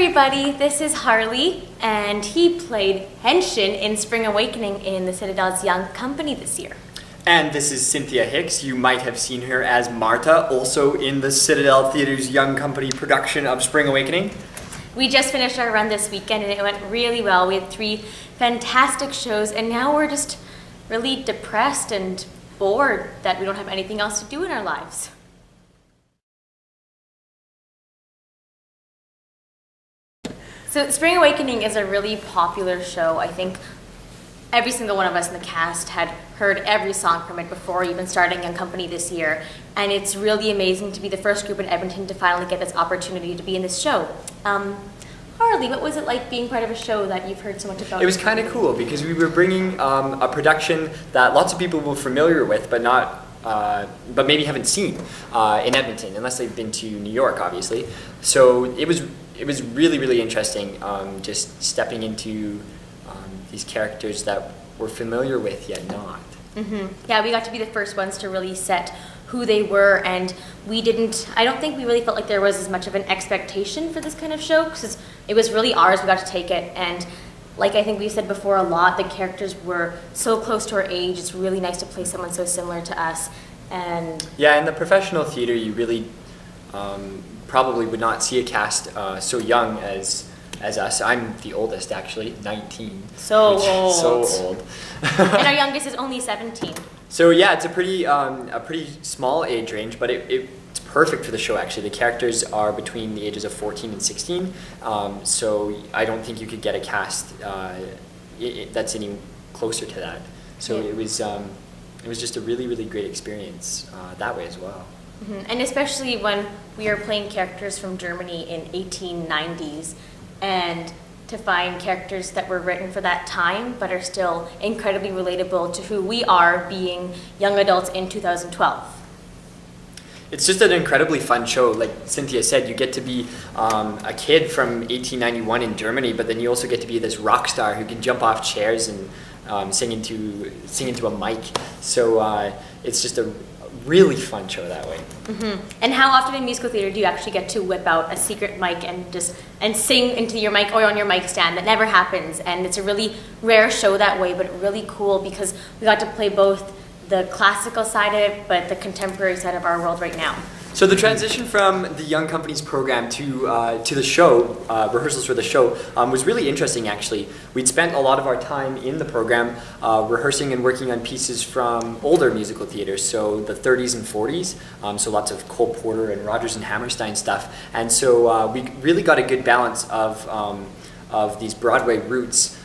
everybody, this is Harley, and he played Henshin in Spring Awakening in the Citadel's Young Company this year. And this is Cynthia Hicks. You might have seen her as Marta, also in the Citadel Theatre's Young Company production of Spring Awakening. We just finished our run this weekend and it went really well. We had 3 fantastic shows and now we're just really depressed and bored that we don't have anything else to do in our lives. So Spring Awakening is a really popular show. I think every single one of us in the cast had heard every song from it before even starting Young Company this year. And it's really amazing to be the first group in Edmonton to finally get this opportunity to be in this show. Harley, what was it like being part of a show that you've heard so much about? It was kind of cool because we were bringing a production that lots of people were familiar with, but maybe haven't seen in Edmonton, unless they've been to New York, obviously. So it was really, really interesting, just stepping into these characters that we're familiar with yet not. Mm-hmm. Yeah, we got to be the first ones to really set who they were, and I don't think we really felt like there was as much of an expectation for this kind of show, because it was really ours. We got to take it, and like I think we said before a lot, the characters were so close to our age. It's really nice to play someone so similar to us. And yeah, in the professional theater, you really probably would not see a cast so young as us. I'm the oldest, actually, 19. So old. So old. And our youngest is only 17. So yeah, it's a pretty small age range, but it's perfect for the show, actually. The characters are between the ages of 14 and 16, so I don't think you could get a cast that's any closer to that. So yeah. It was just a really, really great experience that way as well. Mm-hmm. And especially when we are playing characters from Germany in 1890s, and to find characters that were written for that time but are still incredibly relatable to who we are being young adults in 2012. It's just an incredibly fun show. Like Cynthia said, you get to be a kid from 1891 in Germany, but then you also get to be this rock star who can jump off chairs and sing into a mic. So it's just a really fun show that way. Mm-hmm. And how often in musical theater do you actually get to whip out a secret mic and sing into your mic or on your mic stand? That never happens, and it's a really rare show that way, but really cool because we got to play both the classical side of it but the contemporary side of our world right now. So the transition from the Young Company's program to the show, rehearsals for the show, was really interesting, actually. We'd spent a lot of our time in the program rehearsing and working on pieces from older musical theaters, so the 30s and 40s, so lots of Cole Porter and Rodgers and Hammerstein stuff. And so we really got a good balance of these Broadway roots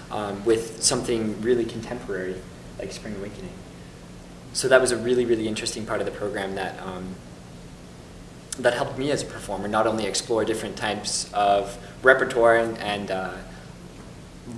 with something really contemporary, like Spring Awakening. So that was a really, really interesting part of the program that helped me as a performer not only explore different types of repertoire and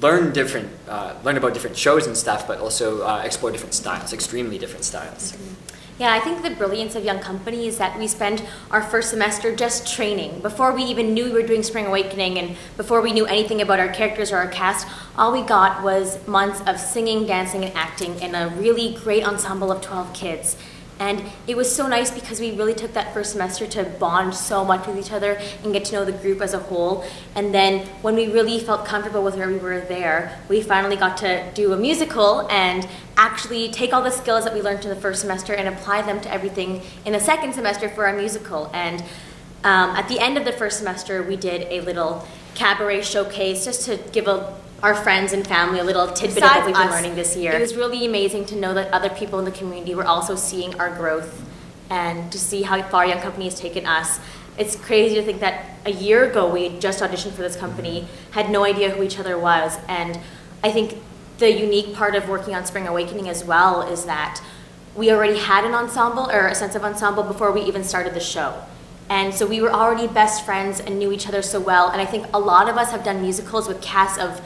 learn about different shows and stuff, but also explore different styles, extremely different styles. Mm-hmm. Yeah, I think the brilliance of Young Company is that we spend our first semester just training. Before we even knew we were doing Spring Awakening and before we knew anything about our characters or our cast, all we got was months of singing, dancing, and acting in a really great ensemble of 12 kids. And it was so nice because we really took that first semester to bond so much with each other and get to know the group as a whole. And then when we really felt comfortable with where we were there, we finally got to do a musical and actually take all the skills that we learned in the first semester and apply them to everything in the second semester for our musical. And at the end of the first semester, we did a little cabaret showcase just to give our friends and family a little tidbit of what we've been learning this year. It was really amazing to know that other people in the community were also seeing our growth and to see how far Young Company has taken us. It's crazy to think that a year ago we had just auditioned for this company, had no idea who each other was, and I think the unique part of working on Spring Awakening as well is that we already had an ensemble or a sense of ensemble before we even started the show. And so we were already best friends and knew each other so well, and I think a lot of us have done musicals with casts of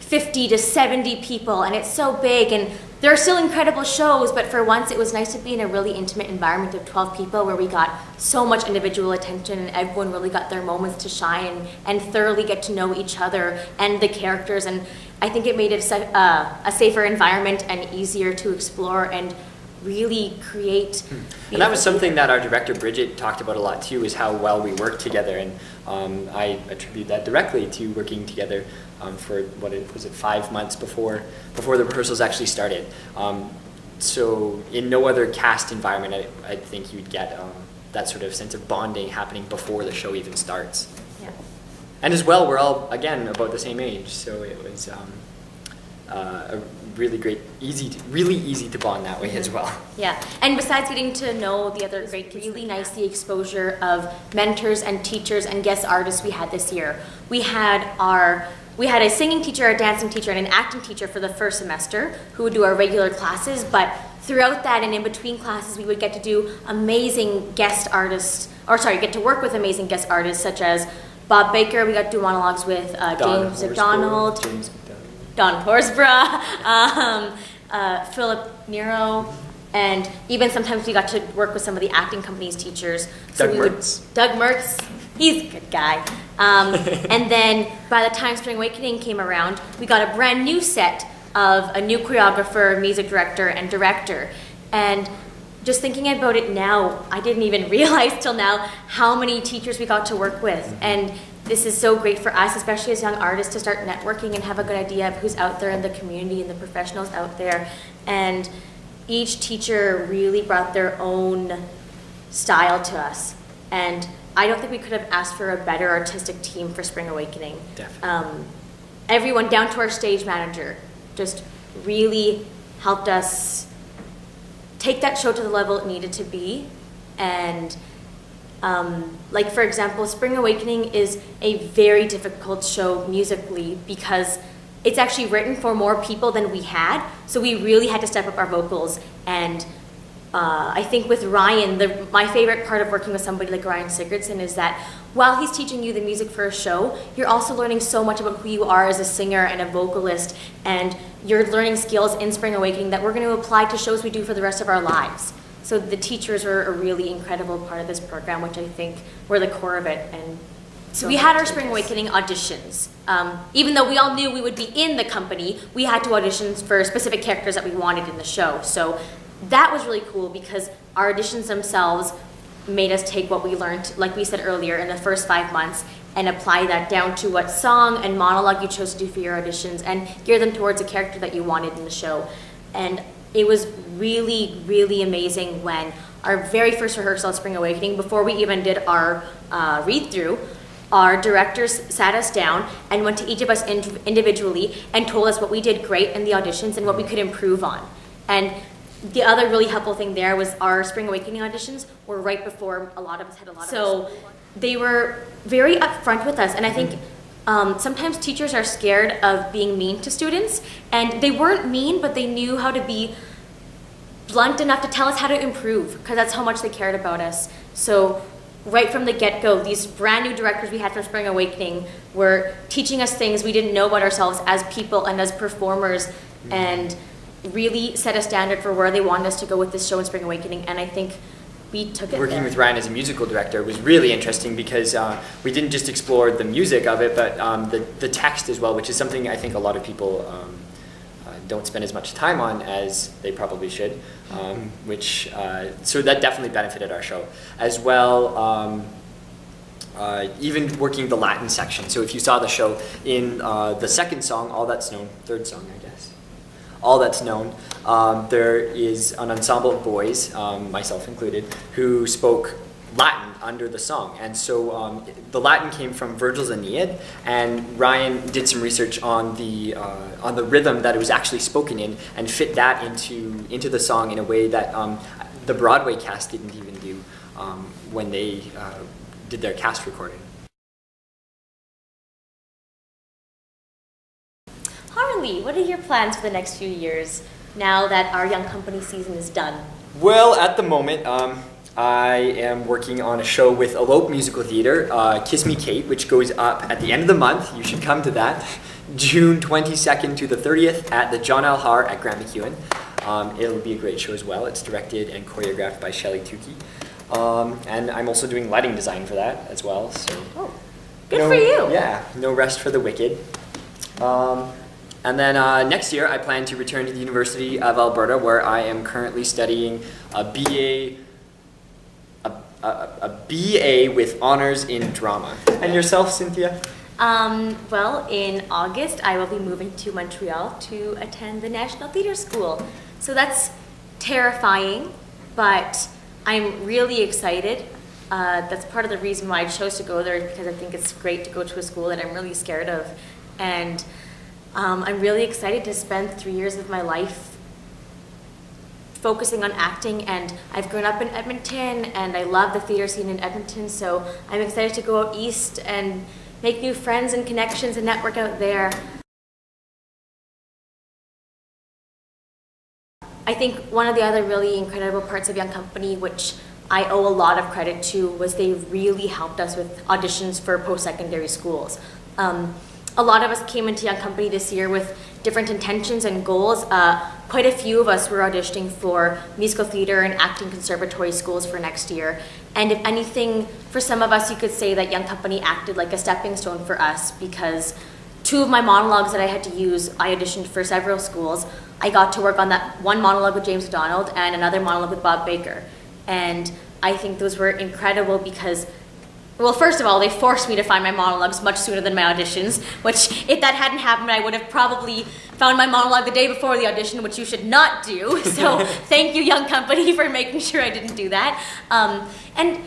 50 to 70 people, and it's so big, and there are still incredible shows, but for once it was nice to be in a really intimate environment of 12 people where we got so much individual attention and everyone really got their moments to shine and thoroughly get to know each other and the characters, and I think it made it a safer environment and easier to explore and really create. And that was something that our director Bridget talked about a lot too, is how well we work together, and I attribute that directly to working together for was it 5 months before the rehearsals actually started. So in no other cast environment, I think you'd get that sort of sense of bonding happening before the show even starts. Yeah. And as well, we're all, again, about the same age, so it was a really great, really easy to bond that way as well. Yeah, and besides getting to know the other great kids, really nice the exposure of mentors and teachers and guest artists we had this year. We had a singing teacher, a dancing teacher, and an acting teacher for the first semester who would do our regular classes, but throughout that and in between classes, we would get to do amazing guest artists, get to work with amazing guest artists such as Bob Baker. We got to do monologues with James McDonald, Don Horsburgh, Philip Nero, and even sometimes we got to work with some of the acting company's teachers. Doug Mertz. He's a good guy. And then by the time Spring Awakening came around, we got a brand new set of a new choreographer, music director, and director. And just thinking about it now, I didn't even realize till now how many teachers we got to work with. And this is so great for us, especially as young artists, to start networking and have a good idea of who's out there in the community and the professionals out there. And each teacher really brought their own style to us. And I don't think we could have asked for a better artistic team for Spring Awakening. Definitely. Everyone, down to our stage manager, just really helped us take that show to the level it needed to be. And like, for example, Spring Awakening is a very difficult show musically because it's actually written for more people than we had. So we really had to step up our vocals. And I think with Ryan, my favorite part of working with somebody like Ryan Sigurdsson is that while he's teaching you the music for a show, you're also learning so much about who you are as a singer and a vocalist, and you're learning skills in Spring Awakening that we're going to apply to shows we do for the rest of our lives. So the teachers are a really incredible part of this program, which I think were the core of it. And so we had our Spring Awakening auditions. Even though we all knew we would be in the company, we had to audition for specific characters that we wanted in the show. So that was really cool because our auditions themselves made us take what we learned, like we said earlier, in the first 5 months and apply that down to what song and monologue you chose to do for your auditions and gear them towards a character that you wanted in the show. And it was really, really amazing when our very first rehearsal at Spring Awakening, before we even did our read-through, our directors sat us down and went to each of us individually and told us what we did great in the auditions and what we could improve on. And the other really helpful thing there was our Spring Awakening auditions were right before a lot of us had a lot of. So they were very upfront with us, and I think sometimes teachers are scared of being mean to students, and they weren't mean, but they knew how to be blunt enough to tell us how to improve, because that's how much they cared about us. So right from the get-go, these brand new directors we had from Spring Awakening were teaching us things we didn't know about ourselves as people and as performers, and really set a standard for where they wanted us to go with this show in Spring Awakening, and I think we took it Working there. with Ryan as a musical director was really interesting because we didn't just explore the music of it, but the text as well, which is something I think a lot of people don't spend as much time on as they probably should, so that definitely benefited our show. As well, even working the Latin section. So if you saw the show in the second song, All That's Known, third song I guess, All That's Known, there is an ensemble of boys, myself included, who spoke Latin under the song. And so the Latin came from Virgil's Aeneid, and Ryan did some research on the rhythm that it was actually spoken in and fit that into the song in a way that the Broadway cast didn't even do when they did their cast recording. Harley, what are your plans for the next few years now that our Young Company season is done? Well, at the moment, I am working on a show with Elope Musical Theatre, Kiss Me Kate, which goes up at the end of the month. You should come to that. June 22nd to the 30th at the John L. Har at Grant MacEwan. It'll be a great show as well. It's directed and choreographed by Shelley Tukey. And I'm also doing lighting design for that as well. So, good for you. Yeah, no rest for the wicked. And then next year, I plan to return to the University of Alberta, where I am currently studying a BA with honors in drama. And yourself, Cynthia? Well, in August, I will be moving to Montreal to attend the National Theatre School. So that's terrifying, but I'm really excited. That's part of the reason why I chose to go there, because I think it's great to go to a school that I'm really scared of. And I'm really excited to spend 3 years of my life focusing on acting, and I've grown up in Edmonton and I love the theater scene in Edmonton, so I'm excited to go out east and make new friends and connections and network out there. I think one of the other really incredible parts of Young Company, which I owe a lot of credit to, was they really helped us with auditions for post-secondary schools. A lot of us came into Young Company this year with different intentions and goals. Quite a few of us were auditioning for musical theater and acting conservatory schools for next year. And if anything, for some of us, you could say that Young Company acted like a stepping stone for us, because 2 of my monologues that I had to use, I auditioned for several schools. I got to work on that one monologue with James McDonald and another monologue with Bob Baker. And I think those were incredible because, well, first of all, they forced me to find my monologues much sooner than my auditions, which if that hadn't happened, I would have probably found my monologue the day before the audition, which you should not do. So thank you, Young Company, for making sure I didn't do that. And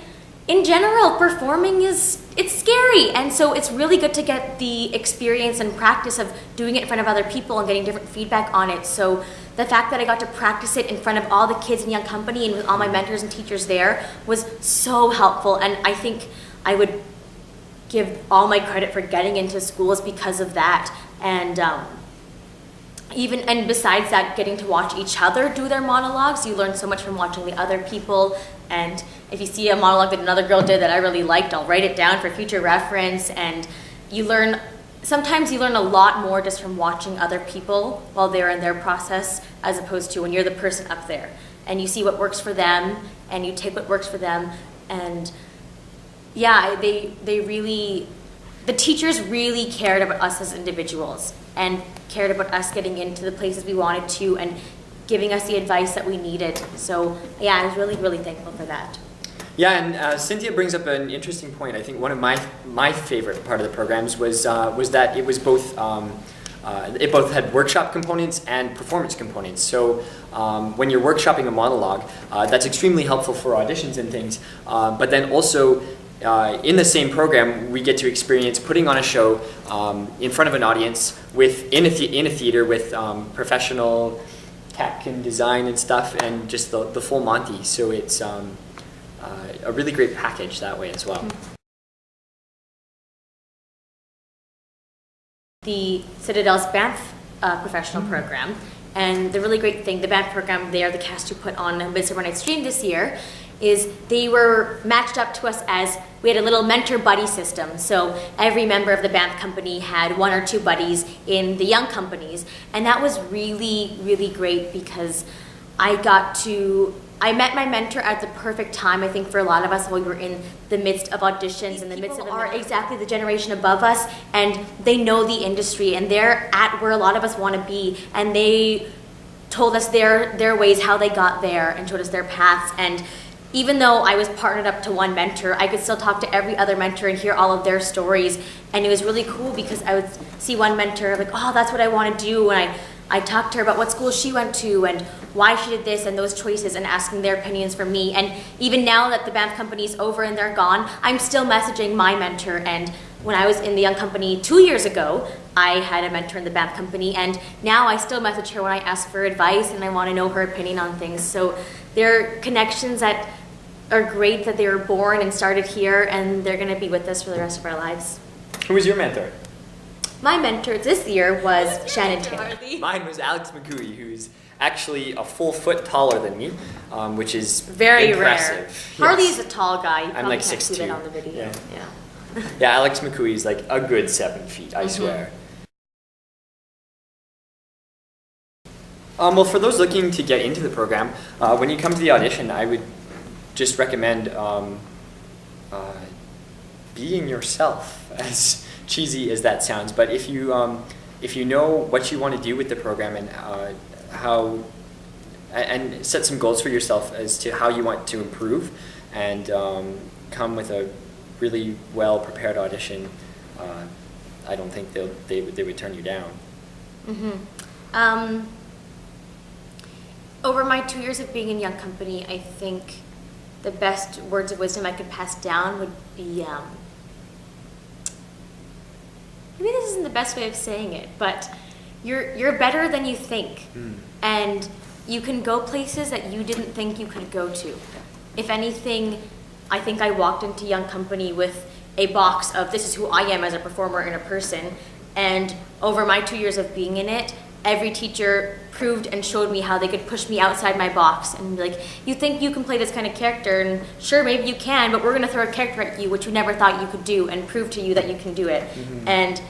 in general, performing it's scary. And so it's really good to get the experience and practice of doing it in front of other people and getting different feedback on it. So the fact that I got to practice it in front of all the kids in Young Company and with all my mentors and teachers there was so helpful. And I think I would give all my credit for getting into schools because of that. And and besides that, getting to watch each other do their monologues, you learn so much from watching the other people. And if you see a monologue that another girl did that I really liked, I'll write it down for future reference. And sometimes you learn a lot more just from watching other people while they're in their process, as opposed to when you're the person up there and you see what works for them and you take what works for them. And yeah, the teachers really cared about us as individuals and cared about us getting into the places we wanted to and giving us the advice that we needed. So yeah, I was really, really thankful for that. Yeah, and Cynthia brings up an interesting point. I think one of my favorite part of the programs was that it was both it both had workshop components and performance components. So when you're workshopping a monologue, that's extremely helpful for auditions and things. But then also in the same program, we get to experience putting on a show in front of an audience in a theater with professional tech and design and stuff, and just the full Monty. So it's a really great package that way as well. The Citadel's Banff professional program, and the really great thing, the Banff program, they are the cast who put on Midsummer Night's Dream this year, is they were matched up to us as we had a little mentor buddy system. So every member of the Banff company had 1 or 2 buddies in the Young Companies, and that was really, really great because I met my mentor at the perfect time, I think, for a lot of us while we were in the midst of auditions. And the midst of are exactly the generation above us, and they know the industry, and they're at where a lot of us want to be, and they told us their ways, how they got there, and showed us their paths. And even though I was partnered up to one mentor, I could still talk to every other mentor and hear all of their stories. And it was really cool because I would see one mentor like, oh, that's what I want to do. And I talked to her about what school she went to and why she did this and those choices, and asking their opinions from me. And even now that the Banff company's over and they're gone, I'm still messaging my mentor. And when I was in the Young Company 2 years ago, I had a mentor in the Banff company, and now I still message her when I ask for advice and I want to know her opinion on things. So there are connections that are great, that they were born and started here, and they're going to be with us for the rest of our lives. Who was your mentor? My mentor this year was Shannon Taylor. Mine was Alex McCooey, who's actually a full foot taller than me, which is very impressive. rare. Yes. Harley is a tall guy. You I'm like can't 6'2". see that on the video. Yeah. Yeah, Alex McCooey is like a good 7 feet, I swear. Well, for those looking to get into the program, when you come to the audition, I would just recommend being yourself, as cheesy as that sounds. But if you if you know what you want to do with the program and and set some goals for yourself as to how you want to improve, and come with a really well prepared audition, I don't think they would turn you down. Mm-hmm. Over my 2 years of being in Young Company, I think the best words of wisdom I could pass down would be, maybe this isn't the best way of saying it, but you're better than you think. And you can go places that you didn't think you could go to. If anything, I think I walked into Young Company with a box of this is who I am as a performer and a person, and over my 2 years of being in it, every teacher proved and showed me how they could push me outside my box and be like, you think you can play this kind of character, and sure, maybe you can, but we're going to throw a character at you which you never thought you could do and prove to you that you can do it. And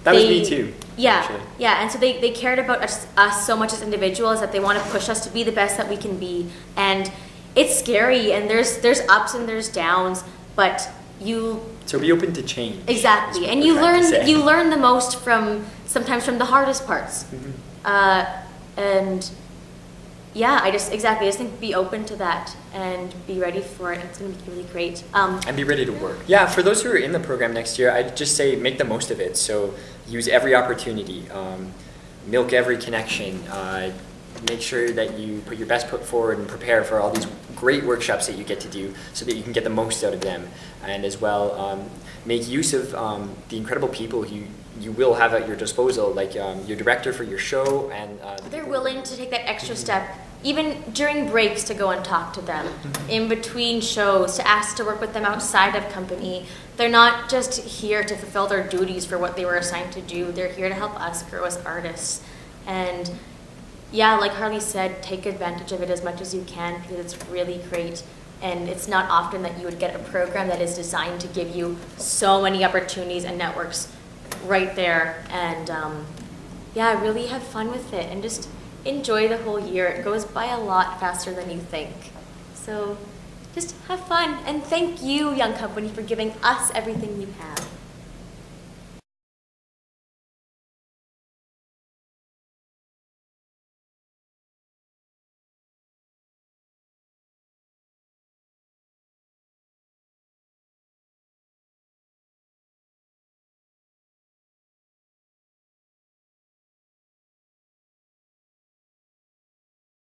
that was me too. Yeah, actually. yeah, and so they cared about us so much as individuals that they want to push us to be the best that we can be. And it's scary, and there's ups and there's downs, but so be open to change. Exactly, and you learn the most sometimes from the hardest parts. And yeah, I just think be open to that and be ready for it. It's going to be really great. And be ready to work. Yeah, for those who are in the program next year, I'd just say make the most of it. So use every opportunity, milk every connection, make sure that you put your best foot forward and prepare for all these great workshops that you get to do so that you can get the most out of them. And as well, make use of the incredible people you will have at your disposal, like your director for your show, and they're willing to take that extra step, even during breaks, to go and talk to them, in between shows, to ask to work with them outside of company. They're not just here to fulfill their duties for what they were assigned to do. They're here to help us grow as artists. And yeah, like Harley said, take advantage of it as much as you can, because it's really great. And it's not often that you would get a program that is designed to give you so many opportunities and networks right there. And yeah, really have fun with it and just enjoy the whole year. It goes by a lot faster than you think. So just have fun, and thank you, Young Company, for giving us everything you have.